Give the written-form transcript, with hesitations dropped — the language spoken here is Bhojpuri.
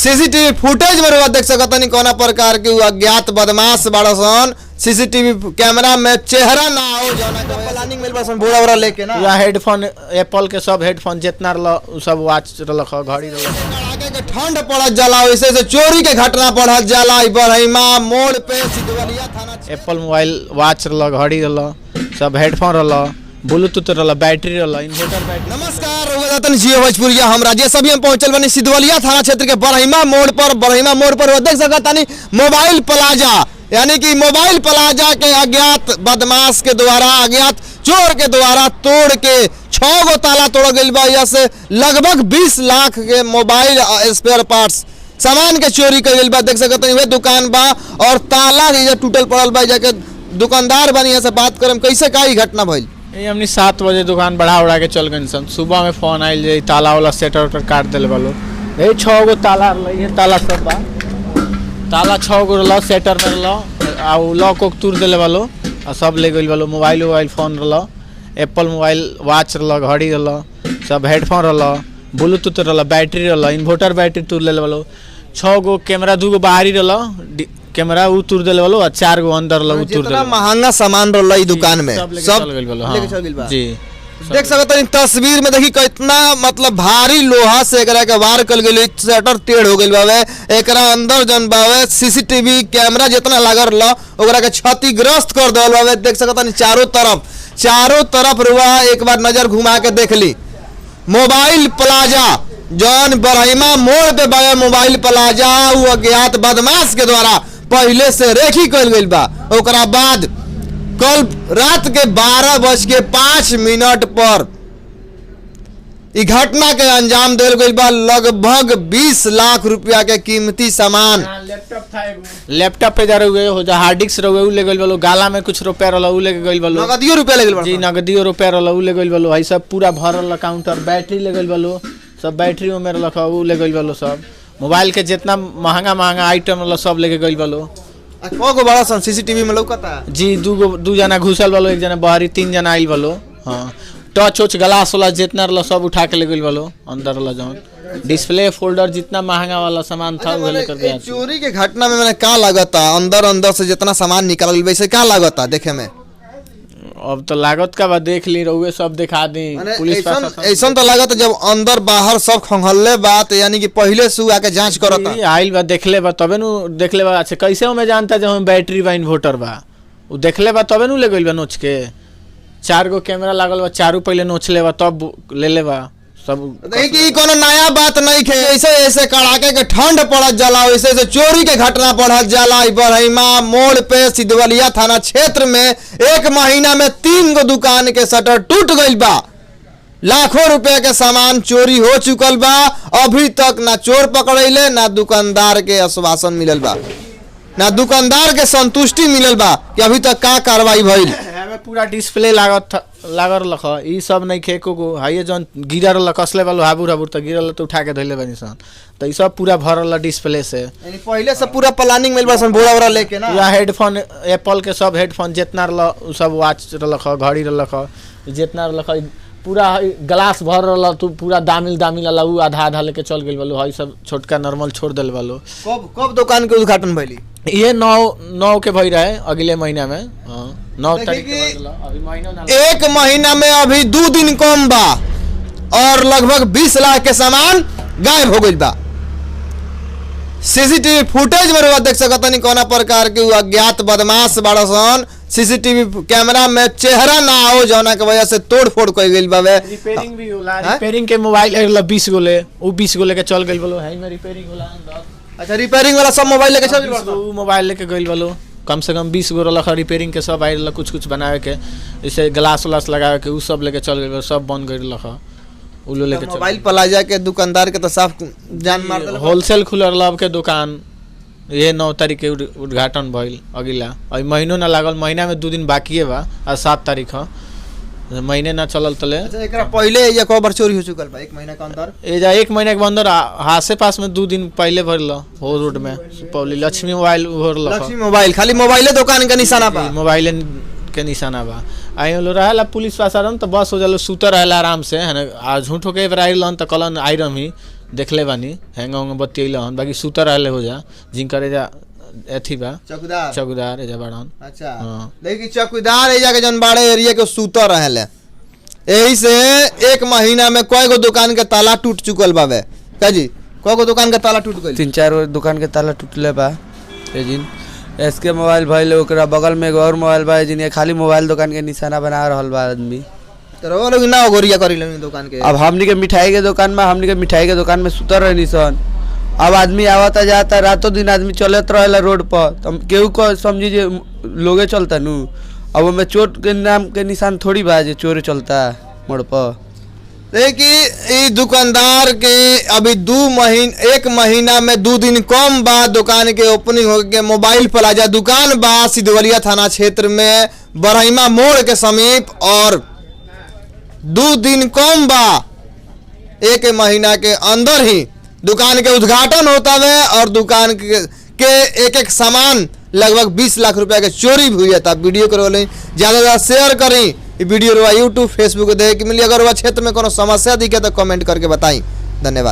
सीसीटीवी फुटेज में देख सकत नहीं कोना प्रकार के अज्ञात बदमाश बड़सन सीसीटीवी कैमरा में चेहरा ना हो जाना का प्लानिंग मिल बसन बोरा बोरा लेके ना या हेडफोन एप्पल के सब हेडफोन जितना रह सब वॉच रख घड़ी आगे के ठंड पड़त जाला वैसे से चोरी के घटना पड़त जाला बरहिमा मोड़ पे सिद्धवलिया थाना एप्पल मोबाइल वॉच रह घड़ी रह सब हेडफोन रह ब्लूटूथ रहा बैटरी रहा इन्वर्टर बैटरी। नमस्कार जियो भोजपुरिया हम राजेश अभी हम पहुंचल बनी सिद्धवलिया थाना क्षेत्र के बरहिमा मोड़ पर देख सकतानी मोबाइल प्लाजा यानी कि मोबाइल प्लाजा के अज्ञात बदमाश के द्वारा अज्ञात चोर के द्वारा तोड़ के 6 गो ताला तोड़ गई बा। यह से लगभग 20 लाख के मोबाइल स्पेयर पार्ट्स सामान के चोरी कर गई बा। देख सकतानी वह दुकान बा और ताला टूटल पड़ल बा। जाके दुकानदार बनी से बात करम कैसे का घटना भइल। ये हमने 7 बजे दुकान बढ़ा उड़ा के चल गए सन। सुबह में फोन आयल जे ताला वाला सेटर उटर काट दिल वालो यही 6 गो ताला ये ताला सब बा ताला 6 गो रहा सेटर में रहा लॉक उक तोड़ दिले वालो और सब ले गई वालो मोबाइल फोन रहा एप्पल मोबाइल वॉच रहा घड़ी रहा सब हेडफोन रहा ब्लूटूथ रहा बैटरी रहा इन्वर्टर बैटरी तोड़ ले वालो 6 गो कैमरा 2 गो बाहरी रहा कैमरा उ तोड़ दिले वालो और 4 गो अंदर उ तोड़ दिले महंगा सामान रहा दुकान में सब लेके चल गइल बा। जी देख सकते हैं तस्वीर में देखी कितना मतलब भारी लोहा से एकरा के वार कल गई शटर टेढ़ हो गई बावे एकरा अंदर जन बावे सीसीटीवी कैमरा जितना लागल रहा ओकरा के क्षतिग्रस्त कर देल बावे। देख सकते हैं चारों तरफ रुआ एक बार नजर घुमा के देख ली मोबाइल प्लाजा जौन बरहिमा मोड़ पे बावे मोबाइल प्लाजा वो अज्ञात बदमाश के द्वारा पहले से रेखी कल गई बा। ओकरा बाद कल रात के 12:05 पर इ घटना के अंजाम दिल गई बा। लगभग 20 लाख रुपया के कीमती सामान लैपटॉप पे जा रहे हो जा हार्ड डिस्क रहे उ ले गइल वालो गाला में कुछ रुपया रहला उ ले गइल वालो नगदियो रुपया ले गइल जी नगदियो रुपया रहला उ ले गइल वालो है सब पूरा भरल काउंटर बैटरी ले गइल वालो सब बैटरी में रखा उ ले गइल वालो सब मोबाइल के जितना महंगा आइटम रहला सब लेके गइल वालो। को बड़ा सन सीसीटीवी में लौकता जी 2 जना घुसल वालो 1 जना बाहरी 3 जना आइल वालो। हाँ टच उच ग्लास वाला जितना रहा सब उठा के ले गइल वालो अंदर वाला जौन डिस्प्ले फोल्डर जितना महंगा वाला सामान था वो लेकर गया। चोरी के घटना में मैंने क्या लागता अंदर से जितना सामान निकल वैसे क्या लागता देखे में अब तो लागत का बा देख ली रहुए सब दिखा दी पुलिस ऐसा तो लागत जब अंदर बाहर सब खंगल्ले बात यानी कि पहले से आके जांच करता आइल बा देखले बा तबे नु देखले बा। अच्छा कैसे हमें जानता जब हम बैटरी बा इन्वर्टर बा उ देखले बा तबे नु ले गइल बा नोच के 4 गो कैमरा लागल बा चारों पहले नोच ले बा तब ले ले बा सब देखी कोनो नया बात नहीं खे ऐसे कड़ाके के ठंड पड़त जाला वैसे से चोरी के घटना पड़त जाला बरहिमा मोड़ पे सिद्धवलिया थाना क्षेत्र में 1 महीना में 3 गो दुकान के शटर टूट गइल बा। लाखों रुपए के सामान चोरी हो चुकल बा। अभी तक ना चोर पकड़ैले ना दुकानदार के आश्वासन मिलल बा ना दुकानदार के संतुष्टि मिलल बा कि अभी तक का कार्रवाई भइल। पूरा डिस्प्ले लागल लख ई सब नहीं खे को हाइए जौन गिरल ल कसले वालो हाबुर त गिरल तो उठा के धइले बनी सन त ई सब पूरा भरल डिस्प्ले से यानी पहले से पूरा प्लानिंग मिल बसन बोरा बोरा लेके ना या हेडफोन एप्पल के सब हेडफोन जितना रह सब वॉच रख घड़ी रख जितना रख पूरा ग्लास भर रहा तू पूरा दामिल वाला उ आधा लेके चल गइल वालो हई सब छोटका नॉर्मल छोड़ दिल वालो। कब दुकान के उद्घाटन भइली ये 9 के भई रहे अगले महीना में 9 तारीख के अभी महीना ना 1 महीना में अभी 2 दिन कम बा और लगभग 20 लाख के सामान गायब हो गइल बा। सीसीटीवी फुटेज में देख सकत नहीं कोना प्रकार के अज्ञात बदमाश बड़सन सीसीटीवी कैमरा में चेहरा ना हो जाना के वजह से तोड़ फोड़ कर गइल बावे। रिपेयरिंग भी होला रिपेयरिंग के मोबाइल 20 गो ले उ 20 गो लेके चल गइल बोलो है में रिपेयरिंग होला अंदर। अच्छा रिपेयरिंग वाला सब मोबाइल लेके चल गइल उ मोबाइल लेके गइल बोलो कम से कम 20 गो रहा रिपेयरिंग के सब आइल कुछ बनावे के जैसे ग्लास व्लास लगावे के उ सब लेके चल गइल सब बन गइल रहा उलो लेके चल। मोबाइल प्लाजा के दुकानदार के तो साफ जान मार देल होलसेल खुलल लब के दुकान ये 9 तारीख के उद्घाटन भइल अगिला अभी महीनो ना लागल महीना में 2 दिन बाकी बा आज 7 तारीख है महीने ना चलल तले। अच्छा एकरा पहले या को बार चोरी हो चुकल बा 1 महीना के अंदर ए जा 1 महीना के अंदर आसे पास में 2 दिन पहले भरल हो रोड में सुपौली लक्ष्मी मोबाइल भरल लक्ष्मी मोबाइल खाली मोबाइले दुकान के निशाना बा मोबाइल के निशाना बा आई लो रहला पुलिस पास आरम तो बस हो जालो सुतर रहला आराम से है ना आ झूठो के बराइलन त कलन आइरम ही देखले बानी हैंगा होंगे बतियैले हन बाकी सुतर रहले हो जा जिनकर एजा एथी बा चौकीदार एजा बाड़न। अच्छा हाँ। देखी चौकीदार एजा के जन बाड़े एरिया के सुतर रहले यही से 1 महीना में कई गो दुकान के ताला टूट चुकल बावे का जी कई गो दुकान के ताला टूट गइल 3-4 गो दुकान के ताला टूटले बा ए जिन एसके मोबाइल भइले ओकरा बगल में एगो और मोबाइल बा जिन खाली मोबाइल दुकान के निशाना बना रहल बा आदमी तो वो लोग ना गोरिया करी दुकान के। अब हमनी के मिठाई के दुकान में सुतर रहनी सन अब आदमी आवता जाता रातों दिन आदमी चलत रहेला रोड पर तो केहू को समझी जे लोगे चलता नु अब में चोट के नाम के निशान थोड़ी बा जे चोर चलता मोड़ पर। देखिए दुकानदार के अभी 1 महीना में 2 दिन कम बाद दुकान के ओपनिंग हो के मोबाइल प्लाजा दुकान बा सिद्धवलिया थाना क्षेत्र में बरहिमा मोड़ के समीप और 2 दिन कम बा 1 महीना के अंदर ही दुकान के उद्घाटन होता है और दुकान के एक सामान लगभग 20 लाख रुपया के चोरी भी हुई है। तब वीडियो करो ज़्यादा शेयर करें वीडियो यूट्यूब फेसबुक देख मिली अगर वह क्षेत्र में कोनो समस्या दिखे तो कमेंट करके बताई। धन्यवाद।